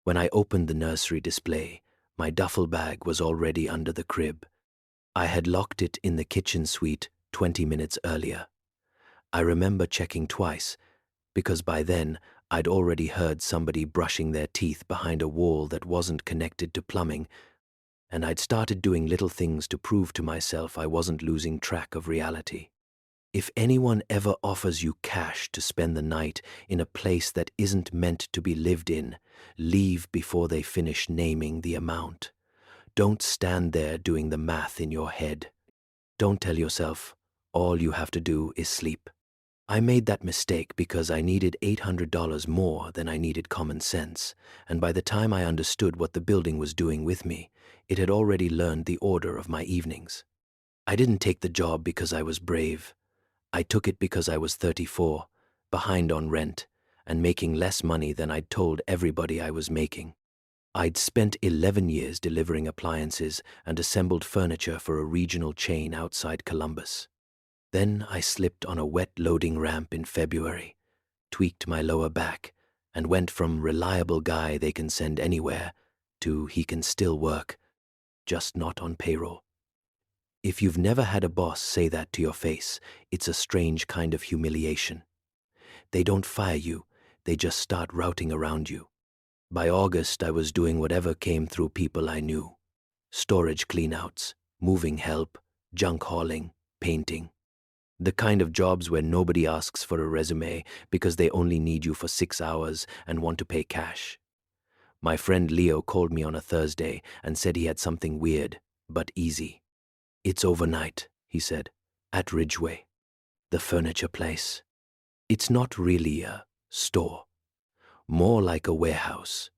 When I opened the nursery display, my duffel bag was already under the crib. I had locked it in the kitchen suite 20 minutes earlier. I remember checking twice, because by then I'd already heard somebody brushing their teeth behind a wall that wasn't connected to plumbing, and I'd started doing little things to prove to myself I wasn't losing track of reality. If anyone ever offers you cash to spend the night in a place that isn't meant to be lived in, leave before they finish naming the amount. Don't stand there doing the math in your head. Don't tell yourself, all you have to do is sleep. I made that mistake because I needed $800 more than I needed common sense, and by the time I understood what the building was doing with me, it had already learned the order of my evenings. I didn't take the job because I was brave. I took it because I was 34, behind on rent, and making less money than I'd told everybody I was making. I'd spent 11 years delivering appliances and assembled furniture for a regional chain outside Columbus. Then I slipped on a wet loading ramp in February, tweaked my lower back, and went from reliable guy they can send anywhere to he can still work, just not on payroll. If you've never had a boss say that to your face, it's a strange kind of humiliation. They don't fire you, they just start routing around you. By August, I was doing whatever came through people I knew. Storage cleanouts, moving help, junk hauling, painting. The kind of jobs where nobody asks for a resume because they only need you for 6 hours and want to pay cash. My friend Leo called me on a Thursday and said he had something weird, but easy. It's overnight, he said, at Ridgeway, the furniture place. It's not really a store, more like a warehouse.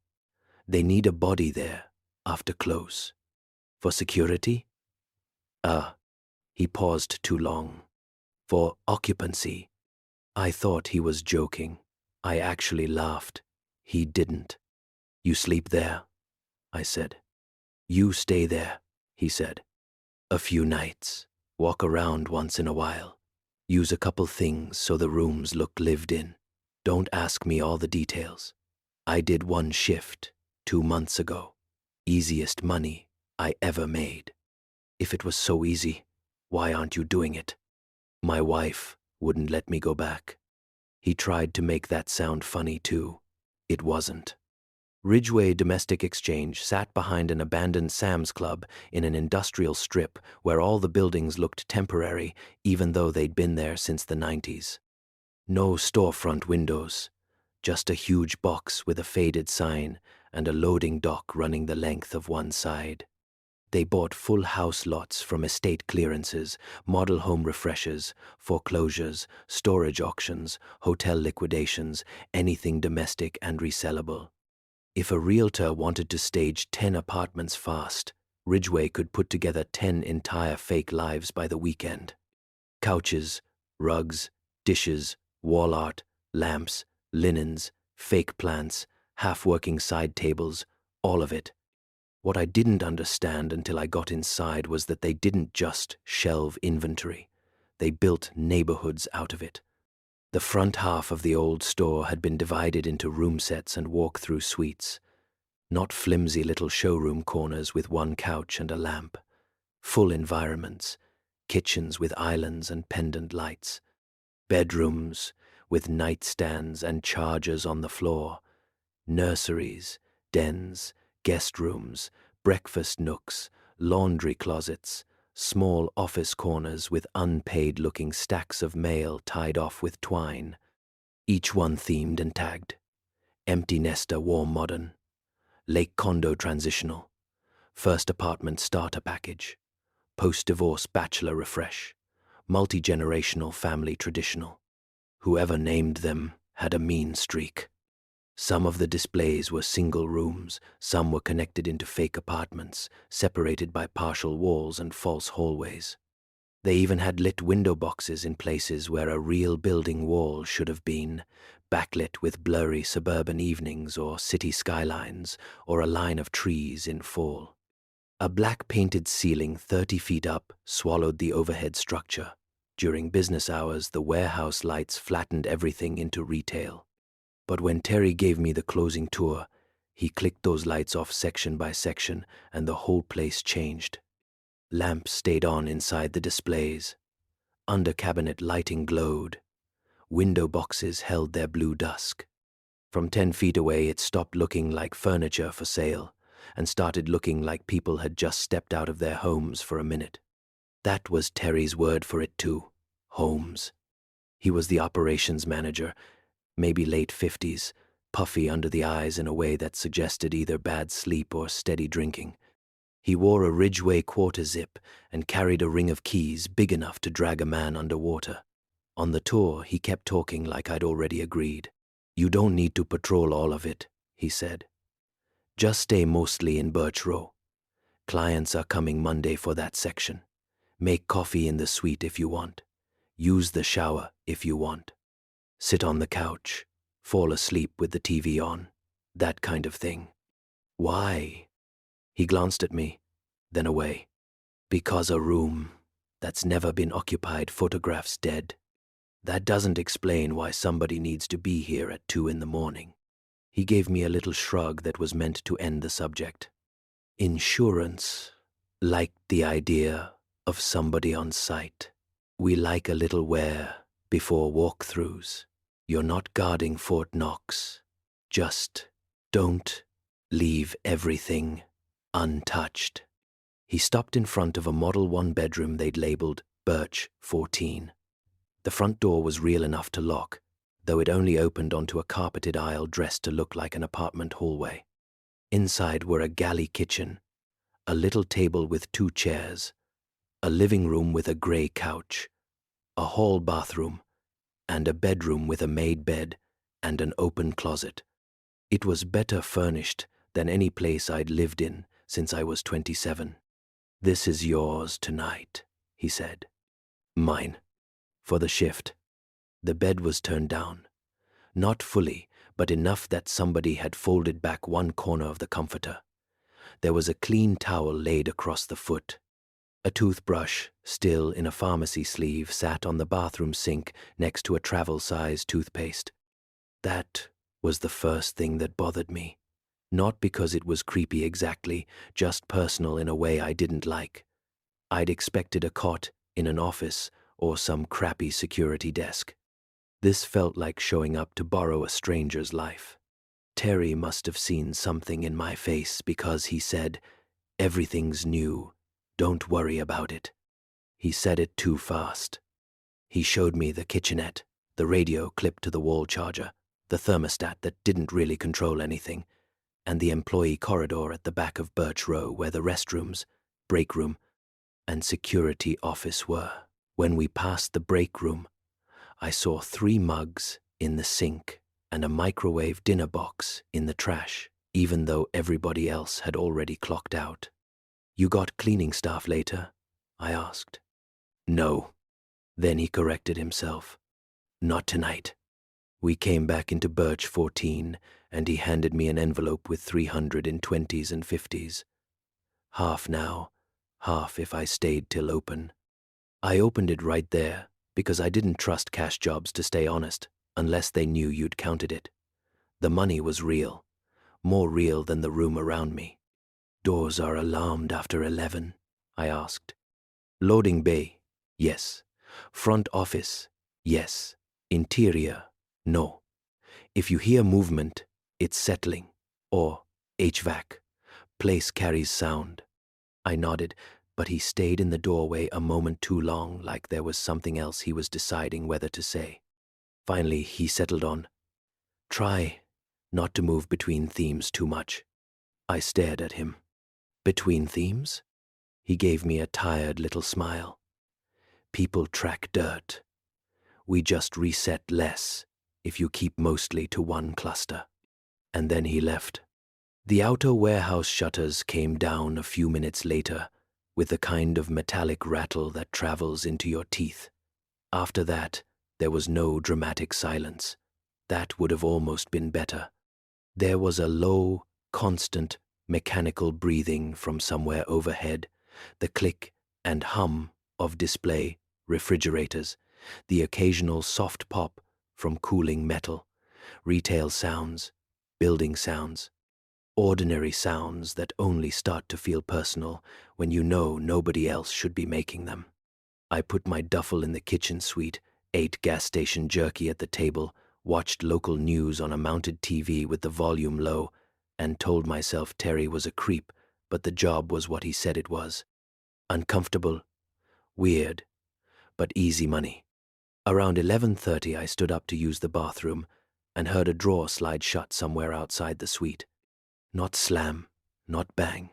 They need a body there after close. For security? He paused too long. For occupancy. I thought he was joking. I actually laughed. He didn't. You sleep there, I said. You stay there, he said. A few nights. Walk around once in a while. Use a couple things so the rooms look lived in. Don't ask me all the details. I did one shift 2 months ago. Easiest money I ever made. If it was so easy, why aren't you doing it? My wife wouldn't let me go back. He tried to make that sound funny too. It wasn't. Ridgeway Domestic Exchange sat behind an abandoned Sam's Club in an industrial strip where all the buildings looked temporary, even though they'd been there since the 90s. No storefront windows, just a huge box with a faded sign and a loading dock running the length of one side. They bought full house lots from estate clearances, model home refreshers, foreclosures, storage auctions, hotel liquidations, anything domestic and resellable. If a realtor wanted to stage 10 apartments fast, Ridgeway could put together 10 entire fake lives by the weekend. Couches, rugs, dishes, wall art, lamps, linens, fake plants, half-working side tables, all of it. What I didn't understand until I got inside was that they didn't just shelve inventory. They built neighborhoods out of it. The front half of the old store had been divided into room sets and walk-through suites. Not flimsy little showroom corners with one couch and a lamp. Full environments, kitchens with islands and pendant lights. Bedrooms with nightstands and chargers on the floor. Nurseries, dens, guest rooms, breakfast nooks, laundry closets, small office corners with unpaid-looking stacks of mail tied off with twine, each one themed and tagged. Empty nester warm modern, lake condo transitional, first apartment starter package, post-divorce bachelor refresh, multi-generational family traditional. Whoever named them had a mean streak. Some of the displays were single rooms, some were connected into fake apartments, separated by partial walls and false hallways. They even had lit window boxes in places where a real building wall should have been, backlit with blurry suburban evenings or city skylines, or a line of trees in fall. A black-painted ceiling 30 feet up swallowed the overhead structure. During business hours, the warehouse lights flattened everything into retail. But when Terry gave me the closing tour, He clicked those lights off section by section, and the whole place changed. Lamps stayed on inside the displays. Under cabinet lighting glowed. Window boxes held their blue dusk. From 10 feet away, it stopped looking like furniture for sale and started looking like people had just stepped out of their homes for a minute. That was Terry's word for it too, homes. He was the operations manager, maybe late 50s, puffy under the eyes in a way that suggested either bad sleep or steady drinking. He wore a Ridgeway quarter zip and carried a ring of keys big enough to drag a man underwater. On the tour, he kept talking like I'd already agreed. "You don't need to patrol all of it," he said. "Just stay mostly in Birch Row. Clients are coming Monday for that section. Make coffee in the suite if you want. Use the shower if you want. Sit on the couch. Fall asleep with the TV on. That kind of thing." "Why?" He glanced at me, then away. "Because a room that's never been occupied photographs dead. That doesn't explain why somebody needs to be here at 2 in the morning." He gave me a little shrug that was meant to end the subject. "Insurance liked the idea of somebody on site. We like a little wear before walkthroughs. You're not guarding Fort Knox. Just don't leave everything untouched." He stopped in front of a Model 1 bedroom they'd labeled Birch 14. The front door was real enough to lock, though it only opened onto a carpeted aisle dressed to look like an apartment hallway. Inside were a galley kitchen, a little table with 2 chairs, a living room with a gray couch, a hall bathroom, and a bedroom with a made bed and an open closet. It was better furnished than any place I'd lived in since I was 27. "This is yours tonight," he said. "Mine. For the shift." The bed was turned down. Not fully, but enough that somebody had folded back one corner of the comforter. There was a clean towel laid across the foot. A toothbrush, still in a pharmacy sleeve, sat on the bathroom sink next to a travel-size toothpaste. That was the first thing that bothered me. Not because it was creepy exactly, just personal in a way I didn't like. I'd expected a cot in an office or some crappy security desk. This felt like showing up to borrow a stranger's life. Terry must have seen something in my face because he said, "Everything's new. Don't worry about it." He said it too fast. He showed me the kitchenette, the radio clipped to the wall charger, the thermostat that didn't really control anything, and the employee corridor at the back of Birch Row where the restrooms, break room, and security office were. When we passed the break room, I saw 3 mugs in the sink and a microwave dinner box in the trash, even though everybody else had already clocked out. "You got cleaning staff later?" I asked. "No." Then he corrected himself. "Not tonight." We came back into Birch 14, and he handed me an envelope with 300 in 20s and 50s. Half now, half if I stayed till open. I opened it right there, because I didn't trust cash jobs to stay honest, unless they knew you'd counted it. The money was real, more real than the room around me. "Doors are alarmed after 11, I asked. "Loading bay, yes. Front office, yes. Interior, no. If you hear movement, it's settling, or HVAC. Place carries sound." I nodded, but he stayed in the doorway a moment too long, like there was something else he was deciding whether to say. Finally, he settled on, "Try not to move between themes too much." I stared at him. "Between themes?" He gave me a tired little smile. "People track dirt. We just reset less if you keep mostly to one cluster." And then he left. The outer warehouse shutters came down a few minutes later, with the kind of metallic rattle that travels into your teeth. After that, there was no dramatic silence. That would have almost been better. There was a low, constant, mechanical breathing from somewhere overhead, the click and hum of display refrigerators, the occasional soft pop from cooling metal, retail sounds, building sounds. Ordinary sounds that only start to feel personal when you know nobody else should be making them. I put my duffel in the kitchen suite, ate gas station jerky at the table, watched local news on a mounted TV with the volume low, and told myself Terry was a creep, but the job was what he said it was. Uncomfortable, weird, but easy money. Around 11:30 I stood up to use the bathroom and heard a drawer slide shut somewhere outside the suite. Not slam, not bang.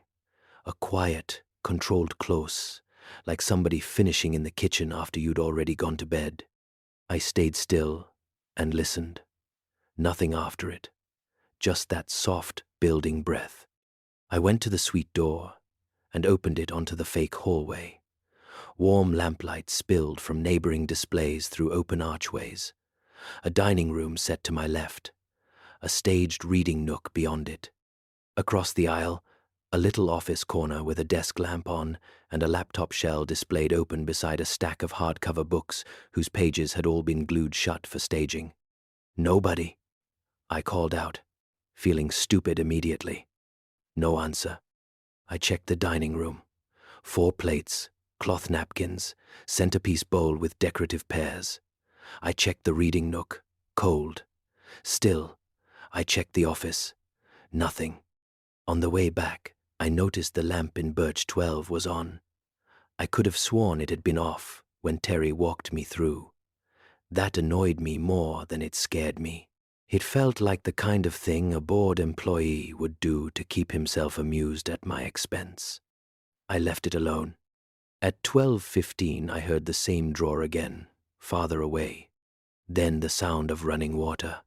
A quiet, controlled close, like somebody finishing in the kitchen after you'd already gone to bed. I stayed still and listened. Nothing after it, just that soft, building breath. I went to the suite door and opened it onto the fake hallway. Warm lamplight spilled from neighboring displays through open archways. A dining room set to my left, a staged reading nook beyond it. Across the aisle, a little office corner with a desk lamp on and a laptop shell displayed open beside a stack of hardcover books whose pages had all been glued shut for staging. "Nobody," I called out, feeling stupid immediately. No answer. I checked the dining room. 4 plates, cloth napkins, centerpiece bowl with decorative pears. I checked the reading nook. Cold. Still. I checked the office. Nothing. On the way back, I noticed the lamp in Birch 12 was on. I could have sworn it had been off when Terry walked me through. That annoyed me more than it scared me. It felt like the kind of thing a bored employee would do to keep himself amused at my expense. I left it alone. At 12:15 I heard the same drawer again, farther away. Then the sound of running water.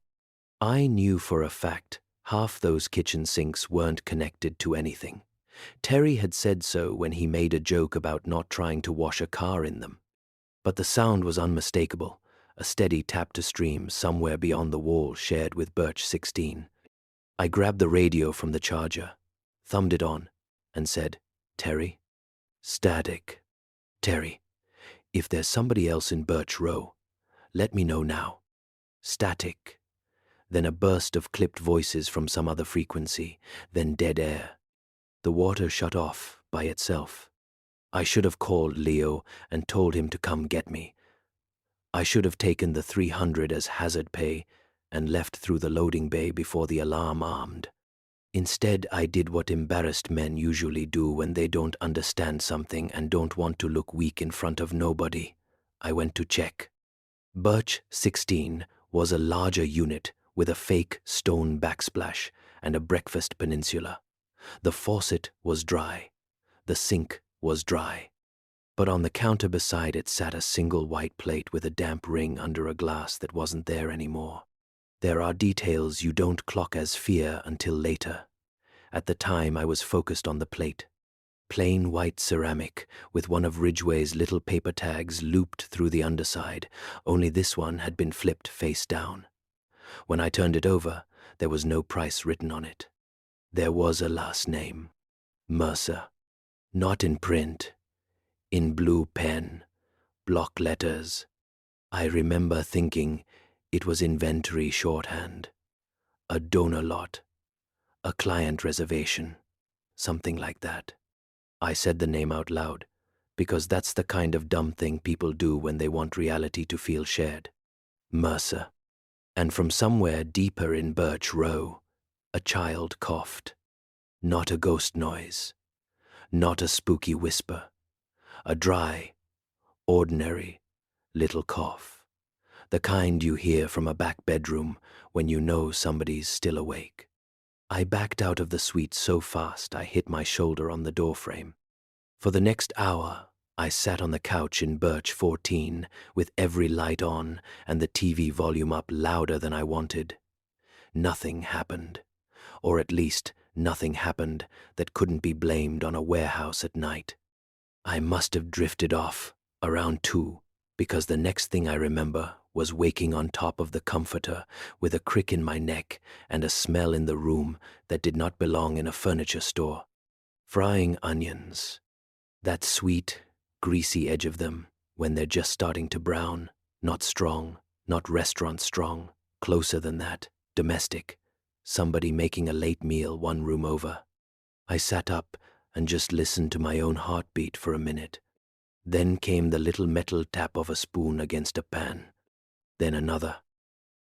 I knew for a fact half those kitchen sinks weren't connected to anything. Terry had said so when he made a joke about not trying to wash a car in them. But the sound was unmistakable, a steady tap to stream somewhere beyond the wall shared with Birch 16. I grabbed the radio from the charger, thumbed it on, and said, "Terry?" "Static." "Terry, if there's somebody else in Birch Row, let me know now." Static. Then a burst of clipped voices from some other frequency, then dead air. The water shut off by itself. I should have called Leo and told him to come get me. I should have taken the 300 as hazard pay and left through the loading bay before the alarm armed. Instead, I did what embarrassed men usually do when they don't understand something and don't want to look weak in front of nobody. I went to check. Birch 16 was a larger unit with a fake stone backsplash and a breakfast peninsula. The faucet was dry. The sink was dry. But on the counter beside it sat a single white plate with a damp ring under a glass that wasn't there anymore. There are details you don't clock as fear until later. At the time, I was focused on the plate. Plain white ceramic with one of Ridgway's little paper tags looped through the underside, only this one had been flipped face down. When I turned it over, there was no price written on it. There was a last name, Mercer. Not in print, in blue pen, block letters. I remember thinking it was inventory shorthand, a donor lot, a client reservation, something like that. I said the name out loud, because that's the kind of dumb thing people do when they want reality to feel shared. Mercer. And from somewhere deeper in Birch Row, a child coughed. Not a ghost noise, not a spooky whisper, a dry, ordinary little cough, the kind you hear from a back bedroom when you know somebody's still awake. I backed out of the suite so fast I hit my shoulder on the doorframe. For the next hour, I sat on the couch in Birch 14 with every light on and the TV volume up louder than I wanted. Nothing happened, or at least nothing happened that couldn't be blamed on a warehouse at night. I must have drifted off around 2, because the next thing I remember was waking on top of the comforter with a crick in my neck and a smell in the room that did not belong in a furniture store. Frying onions. That sweet, greasy edge of them when they're just starting to brown, not strong, not restaurant strong, closer than that, domestic. somebody making a late meal one room over. I sat up and just listened to my own heartbeat for a minute. Then came the little metal tap of a spoon against a pan. Then another.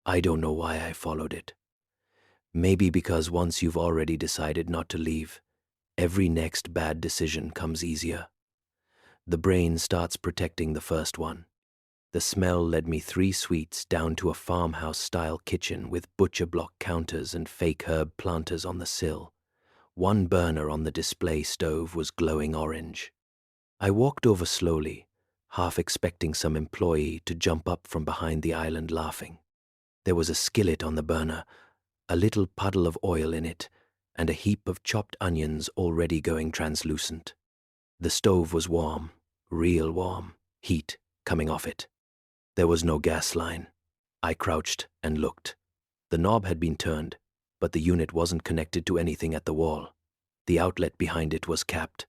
I don't know why I followed it. Maybe because once you've already decided not to leave, every next bad decision comes easier. The brain starts protecting the first one. The smell led me 3 suites down to a farmhouse-style kitchen with butcher block counters and fake herb planters on the sill. One burner on the display stove was glowing orange. I walked over slowly, half expecting some employee to jump up from behind the island laughing. There was a skillet on the burner, a little puddle of oil in it, and a heap of chopped onions already going translucent. The stove was warm, real warm, heat coming off it. There was no gas line. I crouched and looked. The knob had been turned, but the unit wasn't connected to anything at the wall. The outlet behind it was capped.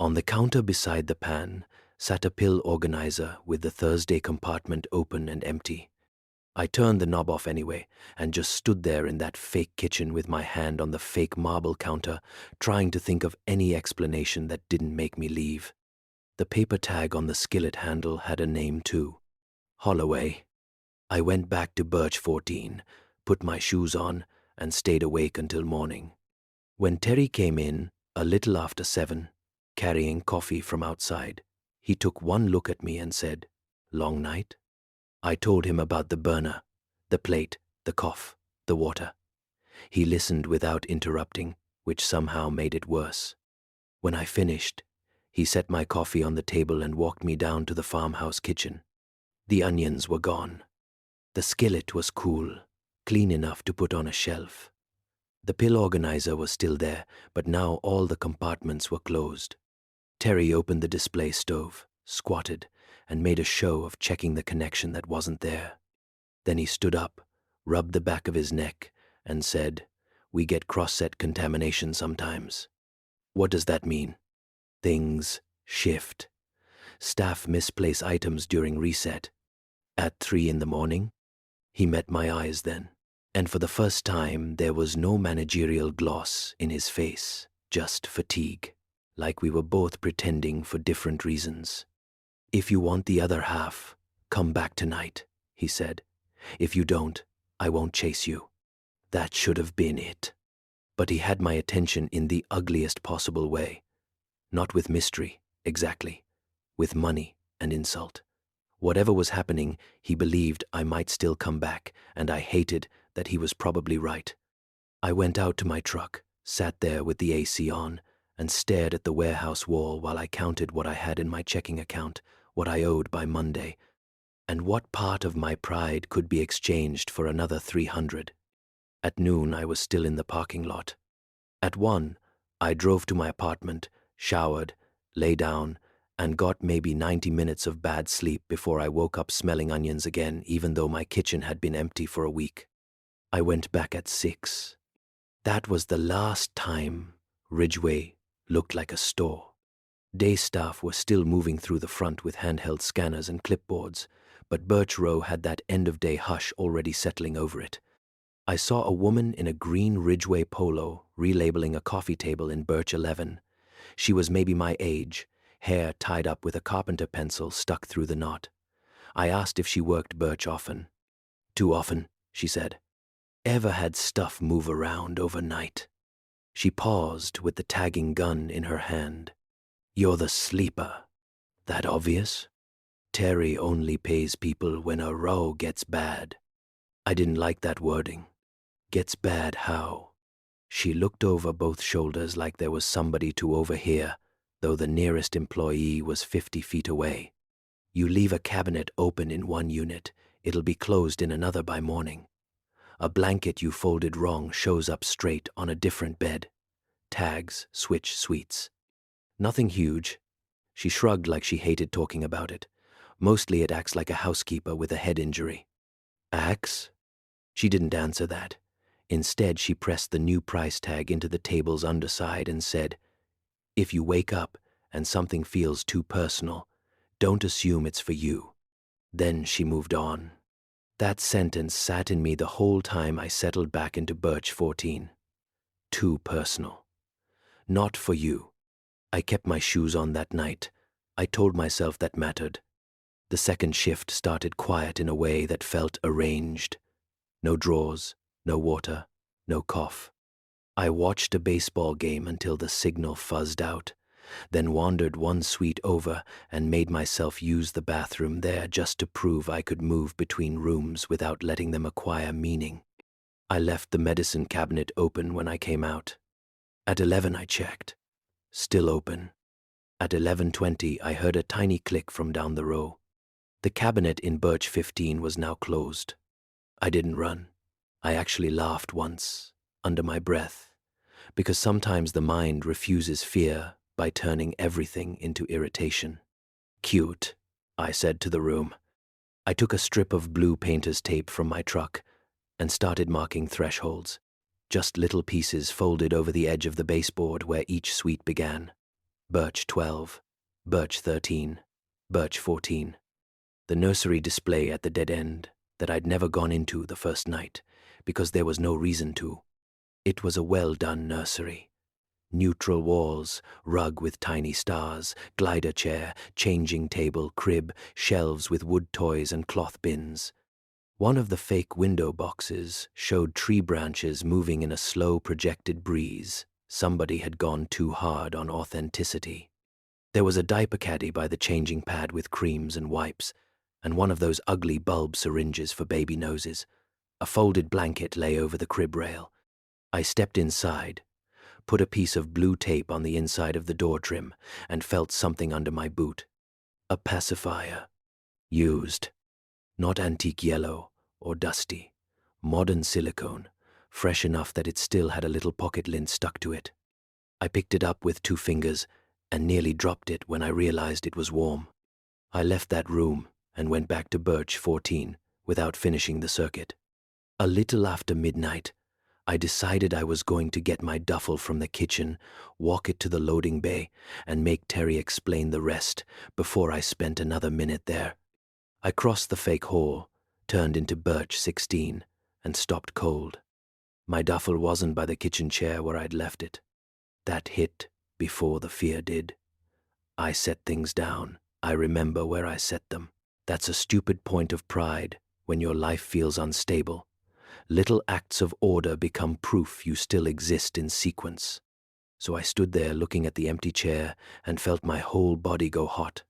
On the counter beside the pan sat a pill organizer with the Thursday compartment open and empty. I turned the knob off anyway and just stood there in that fake kitchen with my hand on the fake marble counter, trying to think of any explanation that didn't make me leave. The paper tag on the skillet handle had a name too. Holloway. I went back to Birch 14, put my shoes on, and stayed awake until morning. When Terry came in, a little after 7, carrying coffee from outside, he took one look at me and said, "Long night?" I told him about the burner, the plate, the cough, the water. He listened without interrupting, which somehow made it worse. When I finished, he set my coffee on the table and walked me down to the farmhouse kitchen. The onions were gone. The skillet was cool, clean enough to put on a shelf. The pill organizer was still there, but now all the compartments were closed. Terry opened the display stove, squatted, and made a show of checking the connection that wasn't there. Then he stood up, rubbed the back of his neck, and said, "We get cross-set contamination sometimes." What does that mean? Things shift. Staff misplace items during reset. At 3 in the morning? He met my eyes then, and for the first time there was no managerial gloss in his face, just fatigue, like we were both pretending for different reasons. "If you want the other half, come back tonight," he said. "If you don't, I won't chase you." That should have been it. But he had my attention in the ugliest possible way. Not with mystery, exactly. With money and insult. Whatever was happening, he believed I might still come back, and I hated that he was probably right. I went out to my truck, sat there with the AC on, and stared at the warehouse wall while I counted what I had in my checking account, what I owed by Monday, and what part of my pride could be exchanged for another 300. At noon, I was still in the parking lot. At 1, I drove to my apartment, showered, lay down, and got maybe 90 minutes of bad sleep before I woke up smelling onions again, even though my kitchen had been empty for a week. I went back at 6. That was the last time Ridgeway looked like a store. Day staff were still moving through the front with handheld scanners and clipboards, but Birch Row had that end-of-day hush already settling over it. I saw a woman in a green Ridgeway polo relabeling a coffee table in Birch 11. She was maybe my age, hair tied up with a carpenter pencil stuck through the knot. I asked if she worked Birch often. "Too often," she said. "Ever had stuff move around overnight?" She paused with the tagging gun in her hand. "You're the sleeper. That obvious? Terry only pays people when a row gets bad." I didn't like that wording. Gets bad how? She looked over both shoulders like there was somebody to overhear, though the nearest employee was 50 feet away. You leave a cabinet open in one unit, it'll be closed in another by morning. A blanket you folded wrong shows up straight on a different bed. Tags switch suites. Nothing huge. She shrugged like she hated talking about it. Mostly it acts like a housekeeper with a head injury. Acts? She didn't answer that. Instead, she pressed the new price tag into the table's underside and said, "If you wake up and something feels too personal, don't assume it's for you." Then she moved on. That sentence sat in me the whole time I settled back into Birch 14. Too personal. Not for you. I kept my shoes on that night. I told myself that mattered. The second shift started quiet in a way that felt arranged. No drawers, no water, no cough. I watched a baseball game until the signal fuzzed out, then wandered one suite over and made myself use the bathroom there just to prove I could move between rooms without letting them acquire meaning. I left the medicine cabinet open when I came out. At 11 I checked. Still open. At 11:20 I heard a tiny click from down the row. The cabinet in Birch 15 was now closed. I didn't run. I actually laughed once, under my breath, because sometimes the mind refuses fear by turning everything into irritation. Cute, I said to the room. I took a strip of blue painter's tape from my truck and started marking thresholds, just little pieces folded over the edge of the baseboard where each suite began. Birch 12, Birch 13, Birch 14. The nursery display at the dead end that I'd never gone into the first night because there was no reason to. It was a well-done nursery. Neutral walls, rug with tiny stars, glider chair, changing table, crib, shelves with wood toys and cloth bins. One of the fake window boxes showed tree branches moving in a slow projected breeze. Somebody had gone too hard on authenticity. There was a diaper caddy by the changing pad with creams and wipes, and one of those ugly bulb syringes for baby noses. A folded blanket lay over the crib rail. I stepped inside, put a piece of blue tape on the inside of the door trim, and felt something under my boot. A pacifier. Used. Not antique yellow or dusty. Modern silicone, fresh enough that it still had a little pocket lint stuck to it. I picked it up with 2 fingers and nearly dropped it when I realized it was warm. I left that room and went back to Birch 14 without finishing the circuit. A little after midnight, I decided I was going to get my duffel from the kitchen, walk it to the loading bay, and make Terry explain the rest before I spent another minute there. I crossed the fake hall, turned into Birch 16, and stopped cold. My duffel wasn't by the kitchen chair where I'd left it. That hit before the fear did. I set things down. I remember where I set them. That's a stupid point of pride when your life feels unstable. Little acts of order become proof you still exist in sequence. So I stood there looking at the empty chair and felt my whole body go hot.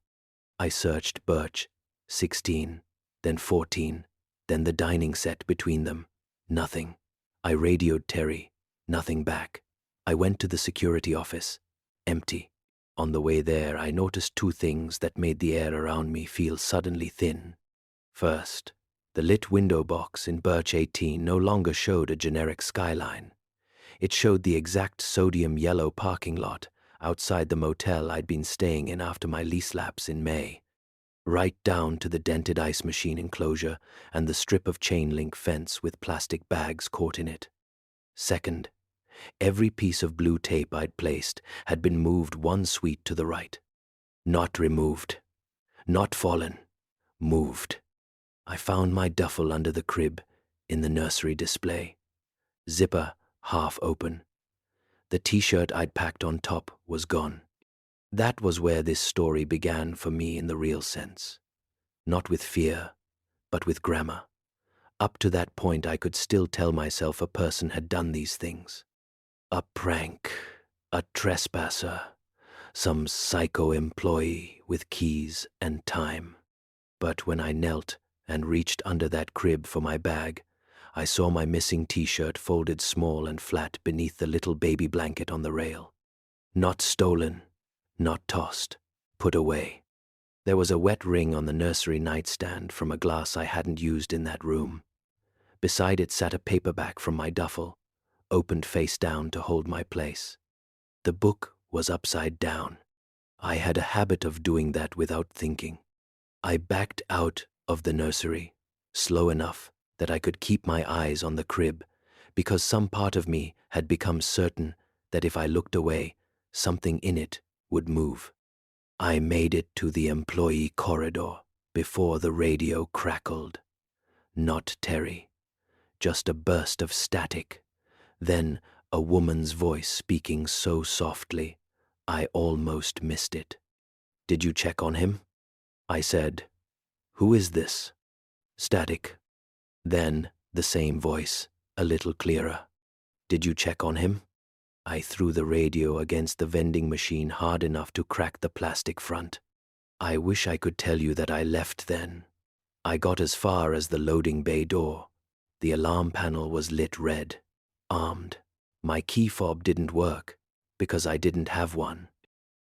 I searched Birch 16, then 14, then the dining set between them. Nothing. I radioed Terry. Nothing back. I went to the security office. Empty. On the way there, I noticed 2 things that made the air around me feel suddenly thin. First, the lit window box in Birch 18 no longer showed a generic skyline. It showed the exact sodium yellow parking lot outside the motel I'd been staying in after my lease lapse in May, right down to the dented ice machine enclosure and the strip of chain link fence with plastic bags caught in it. Second, every piece of blue tape I'd placed had been moved 1 suite to the right. Not removed. Not fallen. Moved. I found my duffel under the crib in the nursery display. Zipper half open. The t-shirt I'd packed on top was gone. That was where this story began for me in the real sense. Not with fear, but with grammar. Up to that point I could still tell myself a person had done these things. A prank, a trespasser, some psycho employee with keys and time. But when I knelt and reached under that crib for my bag, I saw my missing t-shirt folded small and flat beneath the little baby blanket on the rail. Not stolen, not tossed, put away. There was a wet ring on the nursery nightstand from a glass I hadn't used in that room. Beside it sat a paperback from my duffel, opened face down to hold my place. The book was upside down. I had a habit of doing that without thinking. I backed out of the nursery, slow enough that I could keep my eyes on the crib, because some part of me had become certain that if I looked away, something in it would move. I made it to the employee corridor before the radio crackled. Not Terry. Just a burst of static. Then a woman's voice speaking so softly, I almost missed it. "Did you check on him?" I said. "Who is this?" Static. Then the same voice, a little clearer. "Did you check on him?" I threw the radio against the vending machine hard enough to crack the plastic front. I wish I could tell you that I left then. I got as far as the loading bay door. The alarm panel was lit red. Armed. My key fob didn't work, because I didn't have one.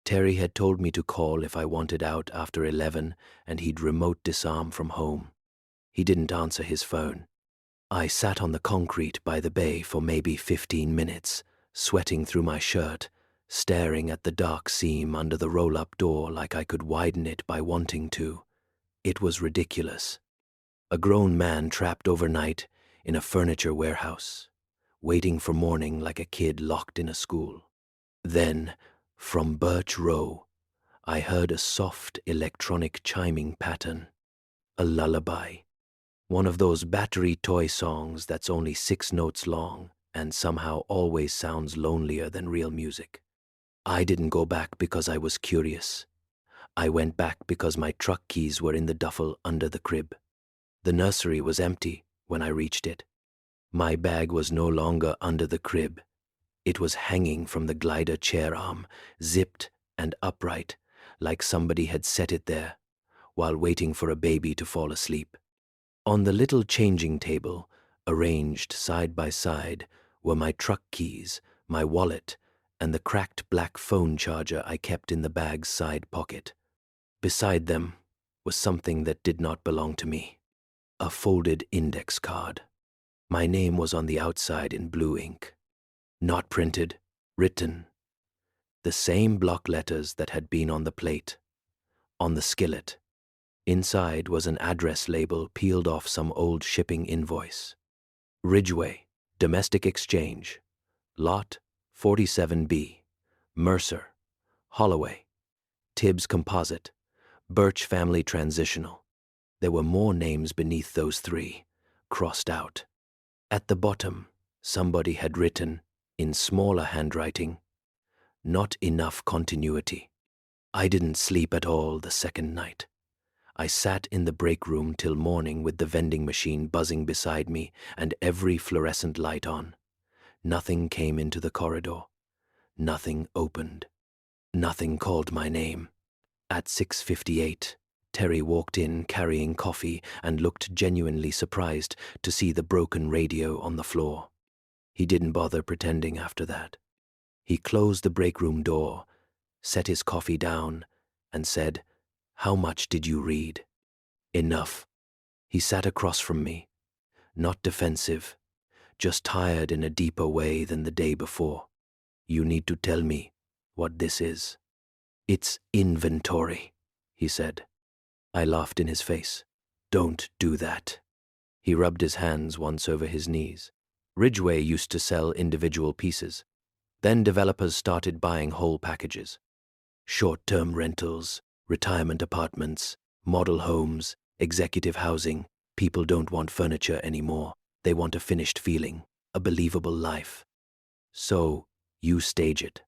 Terry had told me to call if I wanted out after 11, and he'd remote disarm from home. He didn't answer his phone. I sat on the concrete by the bay for maybe 15 minutes, sweating through my shirt, staring at the dark seam under the roll-up door like I could widen it by wanting to. It was ridiculous. A grown man trapped overnight in a furniture warehouse, waiting for morning like a kid locked in a school. Then, from Birch Row, I heard a soft electronic chiming pattern. A lullaby. One of those battery toy songs that's only 6 notes long and somehow always sounds lonelier than real music. I didn't go back because I was curious. I went back because my truck keys were in the duffel under the crib. The nursery was empty when I reached it. My bag was no longer under the crib. It was hanging from the glider chair arm, zipped and upright, like somebody had set it there, while waiting for a baby to fall asleep. On the little changing table, arranged side by side, were my truck keys, my wallet, and the cracked black phone charger I kept in the bag's side pocket. Beside them was something that did not belong to me. A folded index card. My name was on the outside in blue ink. Not printed, written. The same block letters that had been on the plate. On the skillet. Inside was an address label peeled off some old shipping invoice. Ridgeway, Domestic Exchange, Lot 47B, Mercer, Holloway, Tibbs Composite, Birch Family Transitional. There were more names beneath those 3, crossed out. At the bottom, somebody had written, in smaller handwriting, "Not enough continuity." I didn't sleep at all the second night. I sat in the break room till morning with the vending machine buzzing beside me and every fluorescent light on. Nothing came into the corridor. Nothing opened. Nothing called my name. At 6:58, Terry walked in carrying coffee and looked genuinely surprised to see the broken radio on the floor. He didn't bother pretending after that. He closed the break room door, set his coffee down, and said, "How much did you read?" "Enough." He sat across from me, not defensive, just tired in a deeper way than the day before. "You need to tell me what this is." "It's inventory," he said. I laughed in his face. "Don't do that." He rubbed his hands once over his knees. Ridgeway used to sell individual pieces. Then developers started buying whole packages. Short-term rentals, retirement apartments, model homes, executive housing. People don't want furniture anymore. They want a finished feeling, a believable life. So, you stage it.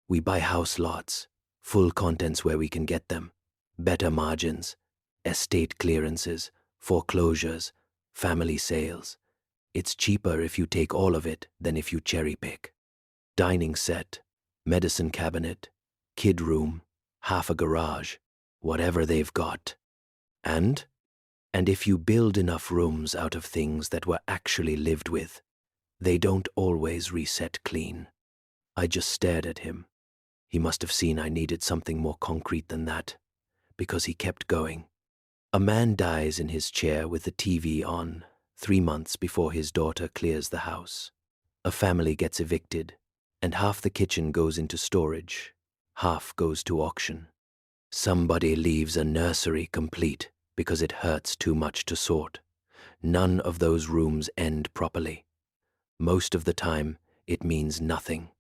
We buy house lots, full contents where we can get them, better margins, estate clearances, foreclosures, family sales. It's cheaper if you take all of it than if you cherry-pick. Dining set, medicine cabinet, kid room, half a garage, whatever they've got. And if you build enough rooms out of things that were actually lived with, they don't always reset clean. I just stared at him. He must have seen I needed something more concrete than that, because he kept going. A man dies in his chair with the TV on 3 months before his daughter clears the house. A family gets evicted, and half the kitchen goes into storage, half goes to auction. Somebody leaves a nursery complete because it hurts too much to sort. None of those rooms end properly. Most of the time, it means nothing.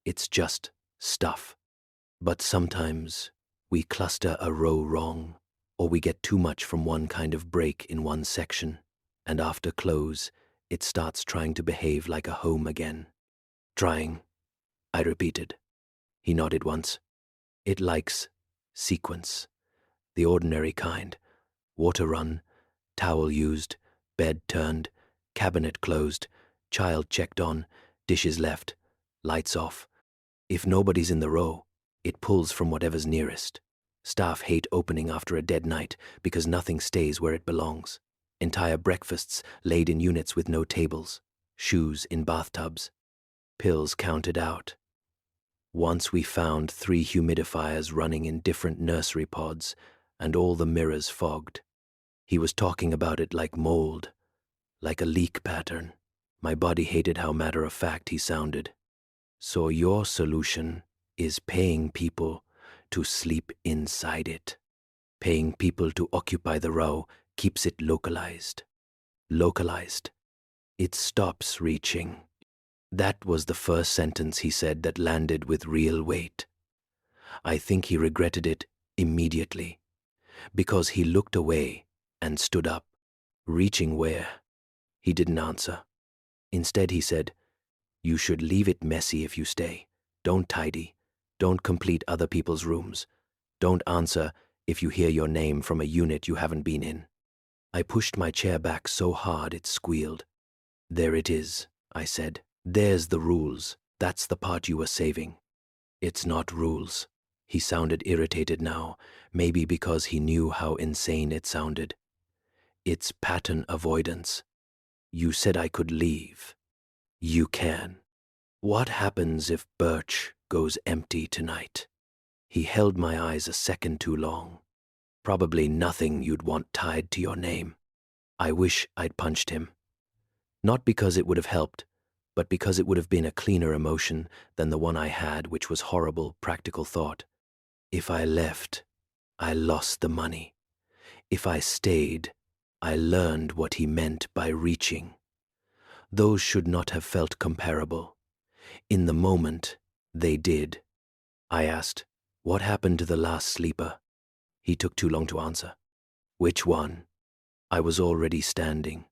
It's just stuff. But sometimes, we cluster a row wrong, or we get too much from one kind of break in one section. and after close, it starts trying to behave like a home again. Trying, I repeated. He nodded once. It likes sequence, the ordinary kind. Water run, towel used, bed turned, cabinet closed, child checked on, dishes left, lights off. If nobody's in the row, it pulls from whatever's nearest. Staff hate opening after a dead night because nothing stays where it belongs. Entire breakfasts laid in units with no tables, shoes in bathtubs, pills counted out. Once we found 3 humidifiers running in different nursery pods and all the mirrors fogged. He was talking about it like mold, like a leak pattern. My body hated how matter-of-fact he sounded. So your solution is paying people to sleep inside it. Paying people to occupy the row keeps it localized. Localized. It stops reaching. That was the first sentence he said that landed with real weight. I think he regretted it immediately, because he looked away and stood up. Reaching where? He didn't answer. Instead he said, "You should leave it messy if you stay. Don't tidy. Don't complete other people's rooms. Don't answer if you hear your name from a unit you haven't been in." I pushed my chair back so hard it squealed. "There it is," I said. "There's the rules. That's the part you were saving." "It's not rules." He sounded irritated now, maybe because he knew how insane it sounded. "It's pattern avoidance. You said I could leave. You can. What happens if Birch goes empty tonight?" He held my eyes a second too long. "Probably nothing you'd want tied to your name." I wish I'd punched him. Not because it would have helped, but because it would have been a cleaner emotion than the one I had, which was horrible, practical thought. If I left, I lost the money. If I stayed, I learned what he meant by reaching. Those should not have felt comparable. In the moment, they did. I asked, "What happened to the last sleeper?" He took too long to answer. "Which one?" I was already standing.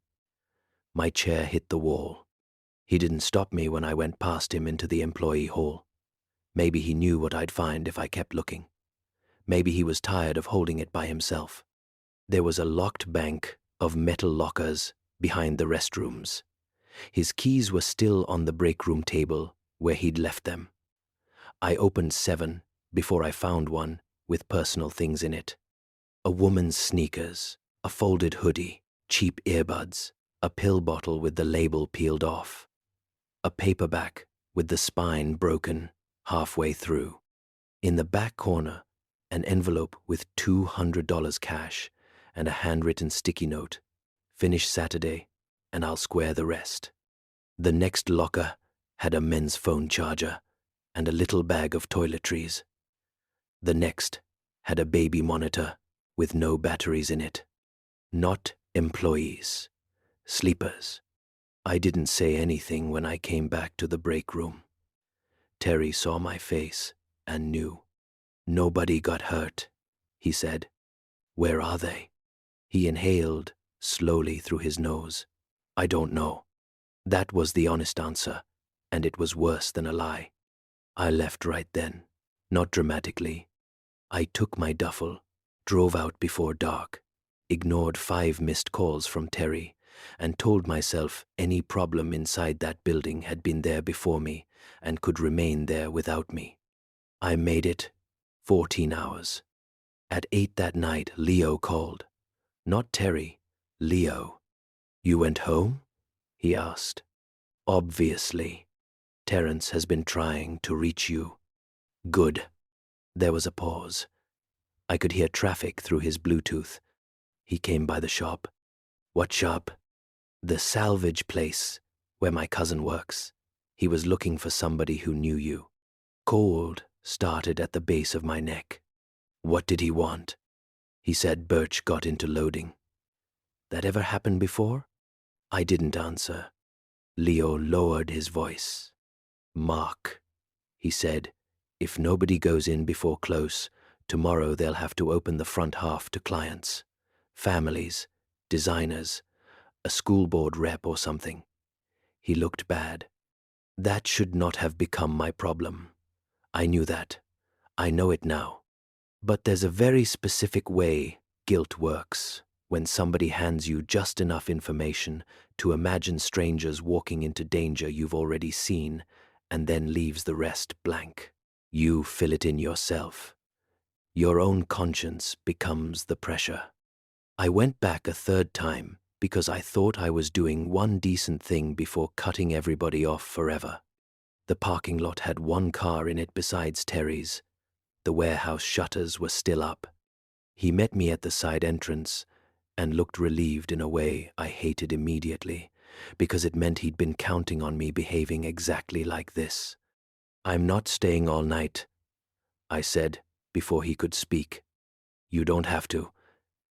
My chair hit the wall. He didn't stop me when I went past him into the employee hall. Maybe he knew what I'd find if I kept looking. Maybe he was tired of holding it by himself. There was a locked bank of metal lockers behind the restrooms. His keys were still on the break room table where he'd left them. I opened 7 before I found one with personal things in it. A woman's sneakers, a folded hoodie, cheap earbuds, a pill bottle with the label peeled off, a paperback with the spine broken halfway through. In the back corner, an envelope with $200 cash and a handwritten sticky note. "Finish Saturday, and I'll square the rest." The next locker had a men's phone charger and a little bag of toiletries. The next had a baby monitor with no batteries in it. Not employees. Sleepers. I didn't say anything when I came back to the break room. Terry saw my face and knew. "Nobody got hurt," he said. "Where are they?" He inhaled slowly through his nose. "I don't know." That was the honest answer, and it was worse than a lie. I left right then, not dramatically. I took my duffel, drove out before dark, ignored 5 missed calls from Terry, and told myself any problem inside that building had been there before me and could remain there without me. I made it 14 hours. At 8 that night, Leo called. Not Terry, Leo. "You went home?" he asked. "Obviously. Terence has been trying to reach you." "Good." There was a pause. I could hear traffic through his Bluetooth. He came by the shop. "What shop?" "The salvage place, where my cousin works. He was looking for somebody who knew you." Cold started at the base of my neck. "What did he want?" He said Birch got into loading. "That ever happened before?" I didn't answer. Leo lowered his voice. "Mark," he said, "if nobody goes in before close, tomorrow they'll have to open the front half to clients, families, designers, a school board rep or something. He looked bad. That should not have become my problem. I knew that. I know it now. But there's a very specific way guilt works, when somebody hands you just enough information to imagine strangers walking into danger you've already seen and then leaves the rest blank. You fill it in yourself. Your own conscience becomes the pressure. I went back a third time because I thought I was doing one decent thing before cutting everybody off forever. The parking lot had one car in it besides Terry's. The warehouse shutters were still up. He met me at the side entrance and looked relieved in a way I hated immediately, because it meant he'd been counting on me behaving exactly like this. "I'm not staying all night," I said before he could speak. "You don't have to.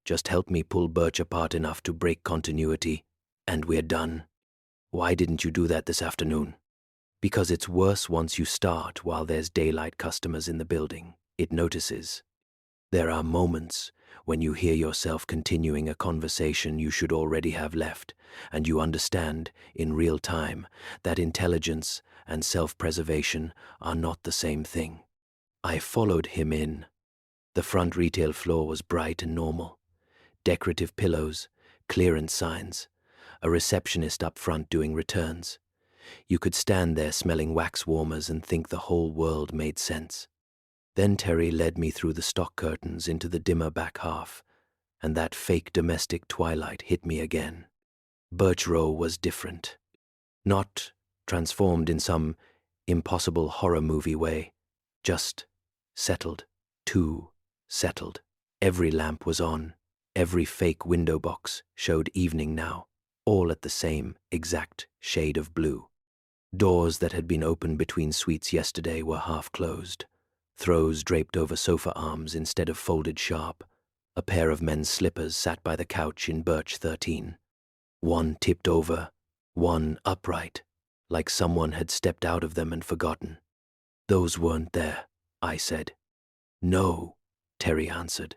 Just help me pull Birch apart enough to break continuity, and we're done." "Why didn't you do that this afternoon?" "Because it's worse once you start while there's daylight customers in the building. It notices. There are moments when you hear yourself continuing a conversation you should already have left, and you understand, in real time, that intelligence and self-preservation are not the same thing." I followed him in. The front retail floor was bright and normal. Decorative pillows, clearance signs, a receptionist up front doing returns. You could stand there smelling wax warmers and think the whole world made sense. Then Terry led me through the stock curtains into the dimmer back half, and that fake domestic twilight hit me again. Birch Row was different. Not transformed in some impossible horror movie way, just settled, too settled. Every lamp was on, every fake window box showed evening now, all at the same exact shade of blue. Doors that had been open between suites yesterday were half closed, throws draped over sofa arms instead of folded sharp. A pair of men's slippers sat by the couch in Birch 13. One tipped over, one upright, like someone had stepped out of them and forgotten. "Those weren't there," I said. "No," Terry answered.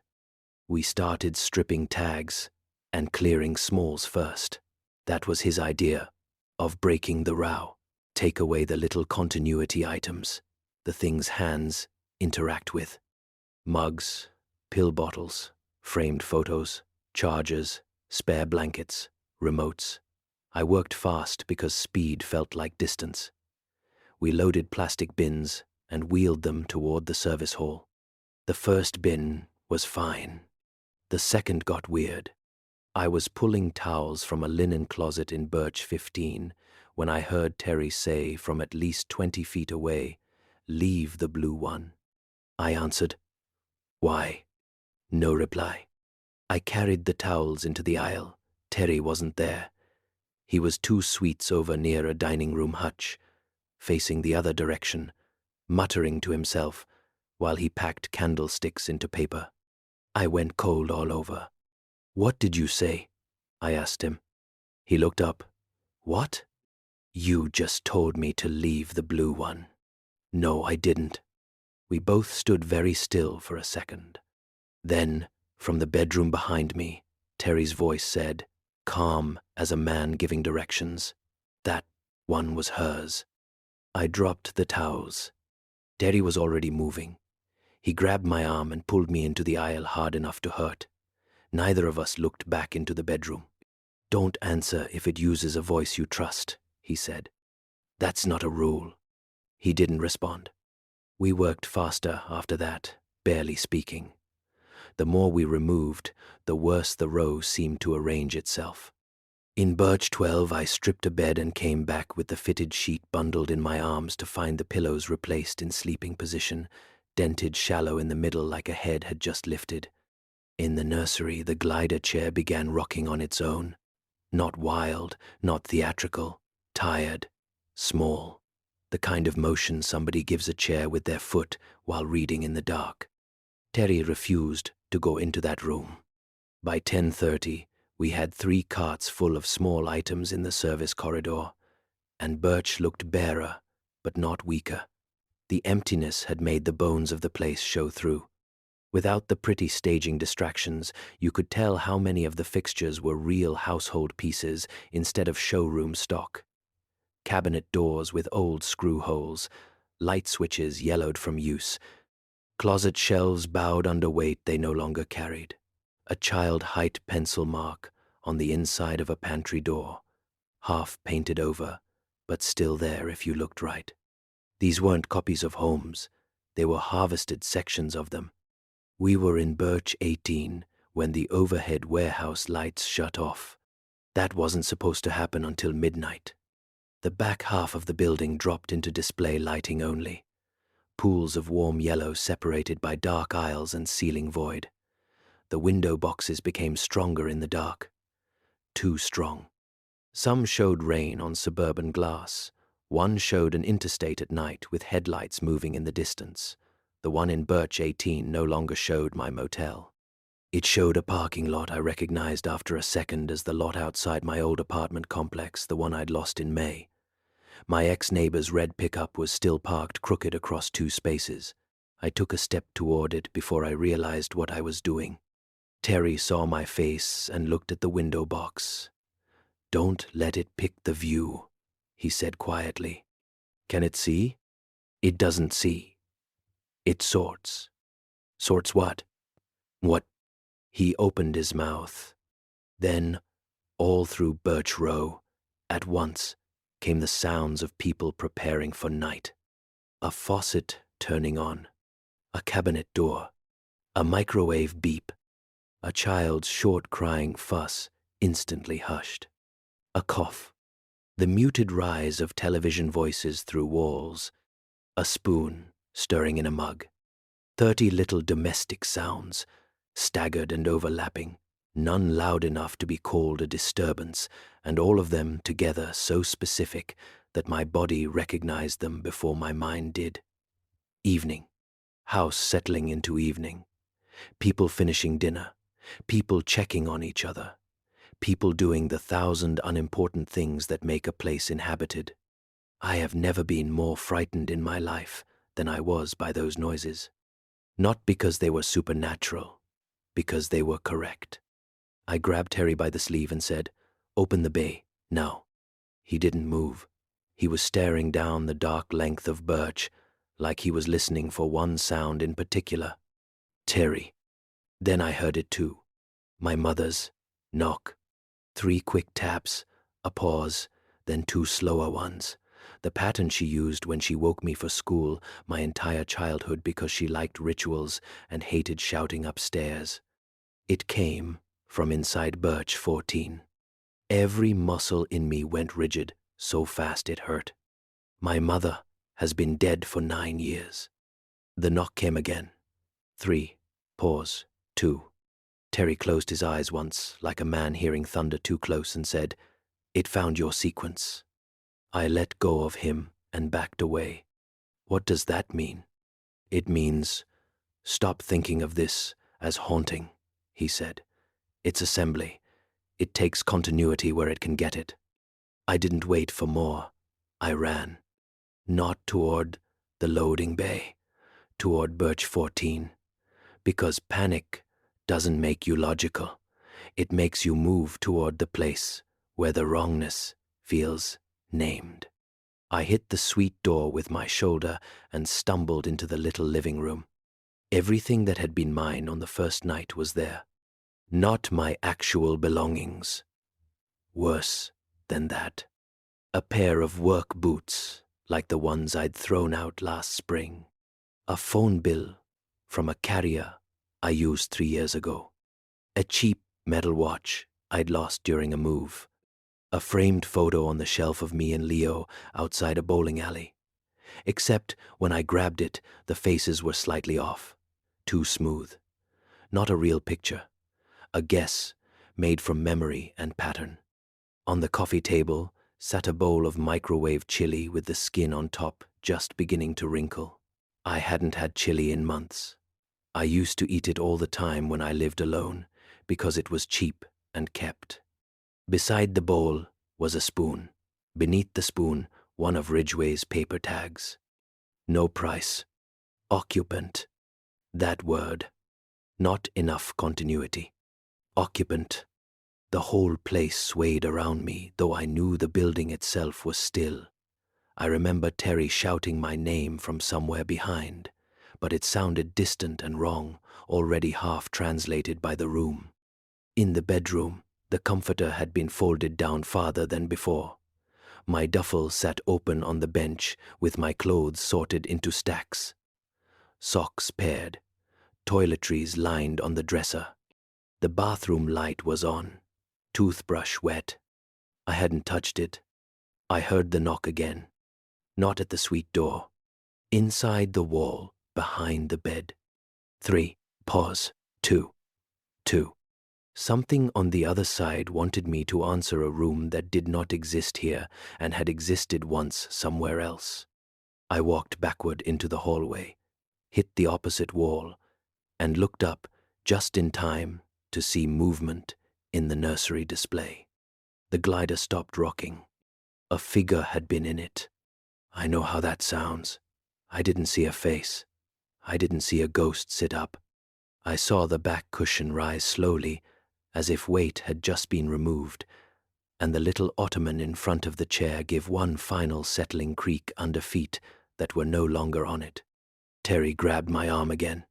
We started stripping tags and clearing smalls first. That was his idea of breaking the row. Take away the little continuity items, the things hands interact with. Mugs, pill bottles, framed photos, chargers, spare blankets, remotes. I worked fast because speed felt like distance. We loaded plastic bins and wheeled them toward the service hall. The first bin was fine. The second got weird. I was pulling towels from a linen closet in Birch 15 when I heard Terry say from at least 20 feet away, "Leave the blue one." I answered, "Why?" No reply. I carried the towels into the aisle. Terry wasn't there. He was 2 suites over near a dining room hutch, facing the other direction, muttering to himself while he packed candlesticks into paper. I went cold all over. "What did you say?" I asked him. He looked up. "What?" "You just told me to leave the blue one." "No, I didn't." We both stood very still for a second. Then, from the bedroom behind me, Terry's voice said, calm as a man giving directions, "That one was hers." I dropped the towels. Terry was already moving. He grabbed my arm and pulled me into the aisle hard enough to hurt. Neither of us looked back into the bedroom. "Don't answer if it uses a voice you trust," he said. "That's not a rule." He didn't respond. We worked faster after that, barely speaking. The more we removed, the worse the row seemed to arrange itself. In Birch 12, I stripped a bed and came back with the fitted sheet bundled in my arms to find the pillows replaced in sleeping position, dented shallow in the middle like a head had just lifted. In the nursery, the glider chair began rocking on its own. Not wild, not theatrical, tired, small. The kind of motion somebody gives a chair with their foot while reading in the dark. Terry refused to go into that room. By 10:30, we had 3 carts full of small items in the service corridor, and Birch looked barer, but not weaker. The emptiness had made the bones of the place show through. Without the pretty staging distractions, you could tell how many of the fixtures were real household pieces instead of showroom stock. Cabinet doors with old screw holes, light switches yellowed from use, closet shelves bowed under weight they no longer carried, a child-height pencil mark on the inside of a pantry door, half painted over, but still there if you looked right. These weren't copies of homes, they were harvested sections of them. We were in Birch 18 when the overhead warehouse lights shut off. That wasn't supposed to happen until midnight. The back half of the building dropped into display lighting only. Pools of warm yellow separated by dark aisles and ceiling void. The window boxes became stronger in the dark. Too strong. Some showed rain on suburban glass. One showed an interstate at night with headlights moving in the distance. The one in Birch 18 no longer showed my motel. It showed a parking lot I recognized after a second as the lot outside my old apartment complex, the one I'd lost in May. My ex-neighbor's red pickup was still parked crooked across 2 spaces. I took a step toward it before I realized what I was doing. Terry saw my face and looked at the window box. "Don't let it pick the view," he said quietly. "Can it see?" "It doesn't see. It sorts." "Sorts what?" "What?" He opened his mouth. Then, all through Birch Row, at once, came the sounds of people preparing for night. A faucet turning on, a cabinet door, a microwave beep, a child's short crying fuss instantly hushed. A cough, the muted rise of television voices through walls, a spoon stirring in a mug. 30 little domestic sounds, staggered and overlapping, none loud enough to be called a disturbance, and all of them together so specific that my body recognized them before my mind did. Evening. House settling into evening. People finishing dinner. People checking on each other. People doing the 1,000 unimportant things that make a place inhabited. I have never been more frightened in my life than I was by those noises. Not because they were supernatural, because they were correct. I grabbed Terry by the sleeve and said, "Open the bay, now." He didn't move. He was staring down the dark length of Birch, like he was listening for one sound in particular. Terry. Then I heard it too. My mother's knock. 3 quick taps, a pause, then 2 slower ones. The pattern she used when she woke me for school my entire childhood because she liked rituals and hated shouting upstairs. It came from inside Birch 14. Every muscle in me went rigid, so fast it hurt. My mother has been dead for 9 years. The knock came again. 3, pause, 2. Terry closed his eyes once, like a man hearing thunder too close, and said, "It found your sequence." I let go of him and backed away. "What does that mean?" "It means, stop thinking of this as haunting," he said. "It's assembly. It takes continuity where it can get it." I didn't wait for more. I ran. Not toward the loading bay, toward Birch 14. Because panic doesn't make you logical. It makes you move toward the place where the wrongness feels named. I hit the suite door with my shoulder and stumbled into the little living room. Everything that had been mine on the first night was there. Not my actual belongings. Worse than that. A pair of work boots, like the ones I'd thrown out last spring. A phone bill from a carrier I used 3 years ago. A cheap metal watch I'd lost during a move. A framed photo on the shelf of me and Leo outside a bowling alley. Except when I grabbed it, the faces were slightly off. Too smooth. Not a real picture. A guess made from memory and pattern. On the coffee table sat a bowl of microwave chili with the skin on top just beginning to wrinkle. I hadn't had chili in months. I used to eat it all the time when I lived alone because it was cheap and kept. Beside the bowl was a spoon. Beneath the spoon, one of Ridgway's paper tags. No price. Occupant. That word. Not enough continuity. Occupant. The whole place swayed around me, though I knew the building itself was still. I remember Terry shouting my name from somewhere behind, but it sounded distant and wrong, already half translated by the room. In the bedroom, the comforter had been folded down farther than before. My duffel sat open on the bench with my clothes sorted into stacks. Socks paired, toiletries lined on the dresser. The bathroom light was on, toothbrush wet. I hadn't touched it. I heard the knock again. Not at the suite door. Inside the wall, behind the bed. 3. Pause. 2. 2. Something on the other side wanted me to answer a room that did not exist here and had existed once somewhere else. I walked backward into the hallway, hit the opposite wall, and looked up just in time to see movement in the nursery display. The glider stopped rocking. A figure had been in it. I know how that sounds. I didn't see a face. I didn't see a ghost sit up. I saw the back cushion rise slowly, as if weight had just been removed, and the little ottoman in front of the chair give one final settling creak under feet that were no longer on it. Terry grabbed my arm again.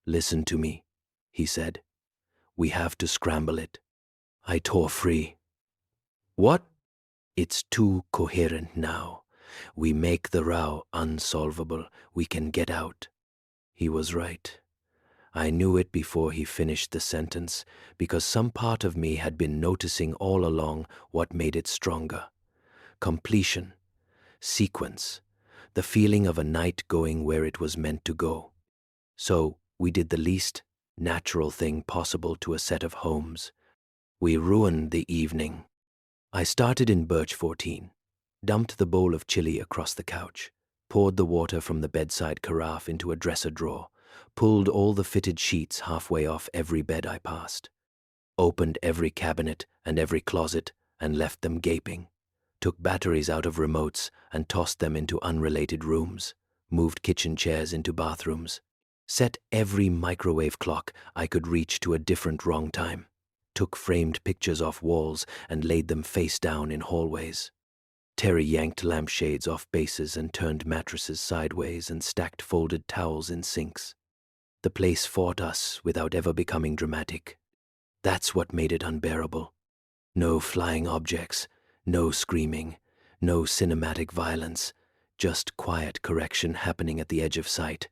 "Listen to me," he said. "We have to scramble it." I tore free. "What?" "It's too coherent now. We make the row unsolvable. We can get out." He was right. I knew it before he finished the sentence, because some part of me had been noticing all along what made it stronger. Completion, sequence, the feeling of a night going where it was meant to go. So we did the least natural thing possible to a set of homes. We ruined the evening. I started in Birch 14, dumped the bowl of chili across the couch, poured the water from the bedside carafe into a dresser drawer, pulled all the fitted sheets halfway off every bed I passed, opened every cabinet and every closet and left them gaping, took batteries out of remotes and tossed them into unrelated rooms, moved kitchen chairs into bathrooms, set every microwave clock I could reach to a different wrong time, took framed pictures off walls and laid them face down in hallways. Terry yanked lampshades off bases and turned mattresses sideways and stacked folded towels in sinks. The place fought us without ever becoming dramatic. That's what made it unbearable. No flying objects, no screaming, no cinematic violence, just quiet correction happening at the edge of sight.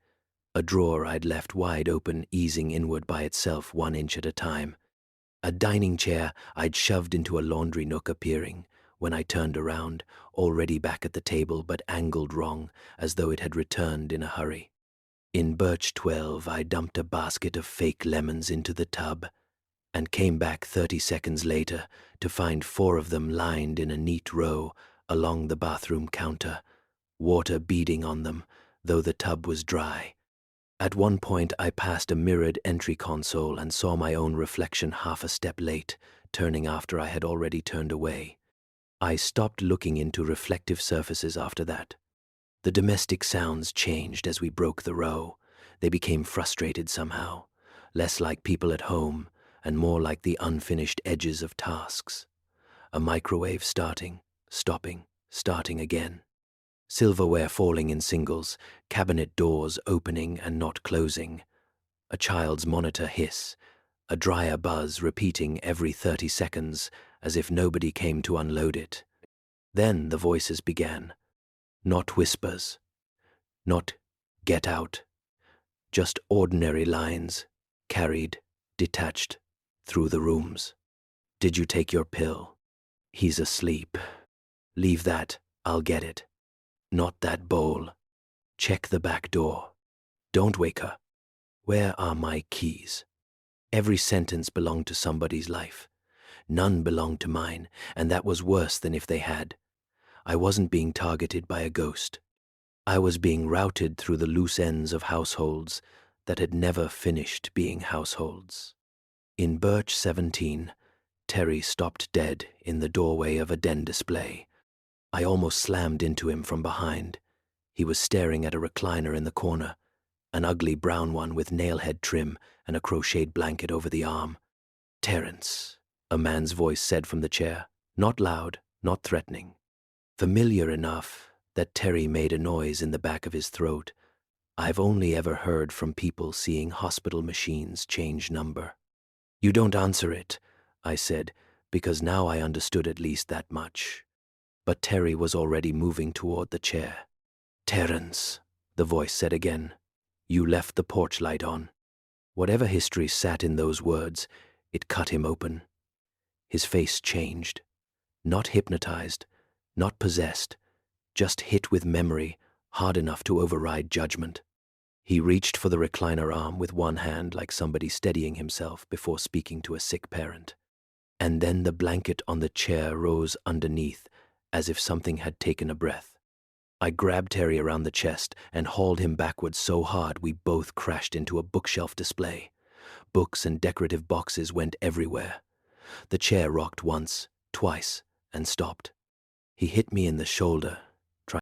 A drawer I'd left wide open, easing inward by itself 1 inch at a time. A dining chair I'd shoved into a laundry nook appearing, when I turned around, already back at the table but angled wrong, as though it had returned in a hurry. In Birch 12, I dumped a basket of fake lemons into the tub and came back 30 seconds later to find 4 of them lined in a neat row along the bathroom counter, water beading on them, though the tub was dry. At one point, I passed a mirrored entry console and saw my own reflection half a step late, turning after I had already turned away. I stopped looking into reflective surfaces after that. The domestic sounds changed as we broke the row. They became frustrated somehow, less like people at home and more like the unfinished edges of tasks. A microwave starting, stopping, starting again. Silverware falling in singles, cabinet doors opening and not closing. A child's monitor hiss, a dryer buzz repeating every 30 seconds as if nobody came to unload it. Then the voices began. Not whispers, not "get out," just ordinary lines, carried, detached, through the rooms. "Did you take your pill? He's asleep. Leave that, I'll get it. Not that bowl. Check the back door. Don't wake her. Where are my keys?" Every sentence belonged to somebody's life. None belonged to mine, and that was worse than if they had. I wasn't being targeted by a ghost. I was being routed through the loose ends of households that had never finished being households. In Birch 17, Terry stopped dead in the doorway of a den display. I almost slammed into him from behind. He was staring at a recliner in the corner, an ugly brown one with nail-head trim and a crocheted blanket over the arm. "Terence," a man's voice said from the chair, not loud, not threatening. Familiar enough that Terry made a noise in the back of his throat. I've only ever heard from people seeing hospital machines change number. "You don't answer it," I said, because now I understood at least that much. But Terry was already moving toward the chair. "Terence," the voice said again, "you left the porch light on." Whatever history sat in those words, it cut him open. His face changed. Not hypnotized, not possessed, just hit with memory, hard enough to override judgment. He reached for the recliner arm with one hand like somebody steadying himself before speaking to a sick parent. And then the blanket on the chair rose underneath, as if something had taken a breath. I grabbed Terry around the chest and hauled him backwards so hard we both crashed into a bookshelf display. Books and decorative boxes went everywhere. The chair rocked once, twice, and stopped. He hit me in the shoulder,